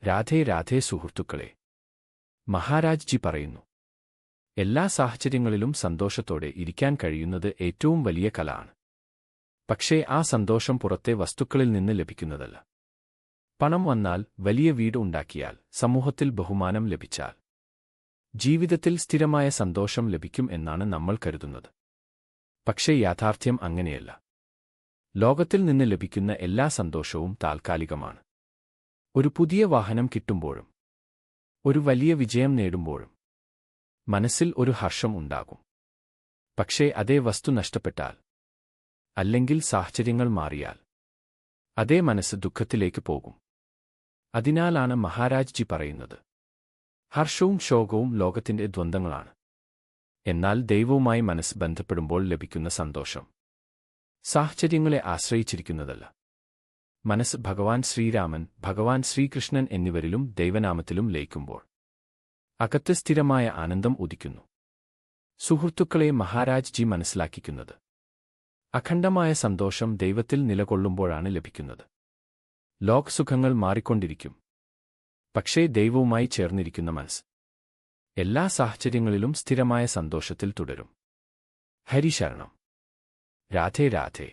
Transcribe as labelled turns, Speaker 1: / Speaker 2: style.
Speaker 1: രാധേ രാധേ സുഹൃത്തുക്കളെ. മഹാരാജ് ജി പറയുന്നു, എല്ലാ സാഹചര്യങ്ങളിലും സന്തോഷത്തോടെ ഇരിക്കാൻ കഴിയുന്നത് ഏറ്റവും വലിയ കല ആണ്. പക്ഷേ ആ സന്തോഷം പുറത്തെ വസ്തുക്കളിൽ നിന്ന് ലഭിക്കുന്നതല്ല. പണം വന്നാൽ, വലിയ വീട് ഉണ്ടാക്കിയാൽ, സമൂഹത്തിൽ ബഹുമാനം ലഭിച്ചാൽ, ജീവിതത്തിൽ സ്ഥിരമായ സന്തോഷം ലഭിക്കും എന്നാണ് നമ്മൾ കരുതുന്നത്. പക്ഷേ യാഥാർത്ഥ്യം അങ്ങനെയല്ല. ലോകത്തിൽ നിന്ന് ലഭിക്കുന്ന എല്ലാ സന്തോഷവും താൽക്കാലികമാണ്. ഒരു പുതിയ വാഹനം കിട്ടുമ്പോഴും, ഒരു വലിയ വിജയം നേടുമ്പോഴും മനസ്സിൽ ഒരു ഹർഷം ഉണ്ടാകും. പക്ഷേ അതേ വസ്തു നഷ്ടപ്പെട്ടാൽ, അല്ലെങ്കിൽ സാഹചര്യങ്ങൾ മാറിയാൽ, അതേ മനസ്സ് ദുഃഖത്തിലേക്ക് പോകും. അതിനാലാണ് മഹാരാജ് ജി പറയുന്നത്, ഹർഷവും ശോകവും ലോകത്തിന്റെ ദ്വന്ദ്ങ്ങളാണ്. എന്നാൽ ദൈവവുമായി മനസ്സ് ബന്ധപ്പെടുമ്പോൾ ലഭിക്കുന്ന സന്തോഷം സാഹചര്യങ്ങളെ ആശ്രയിച്ചിരിക്കുന്നതല്ല. മനസ്സ് ഭഗവാൻ ശ്രീരാമൻ, ഭഗവാൻ ശ്രീകൃഷ്ണൻ എന്നിവരിലും ദൈവനാമത്തിലും ലയിക്കുമ്പോൾ അകത്ത് സ്ഥിരമായ ആനന്ദം ഉദിക്കുന്നു. സുഹൃത്തുക്കളെ, മഹാരാജ് ജി മനസ്സിലാക്കിക്കുന്നത്, അഖണ്ഡമായ സന്തോഷം ദൈവത്തിൽ നിലകൊള്ളുമ്പോഴാണ് ലഭിക്കുന്നത്. ലോകസുഖങ്ങൾ മാറിക്കൊണ്ടിരിക്കും. പക്ഷേ ദൈവവുമായി ചേർന്നിരിക്കുന്ന മനസ്സ് എല്ലാ സാഹചര്യങ്ങളിലും സ്ഥിരമായ സന്തോഷത്തിൽ തുടരും. ഹരി ശരണം. രാധേ രാധേ.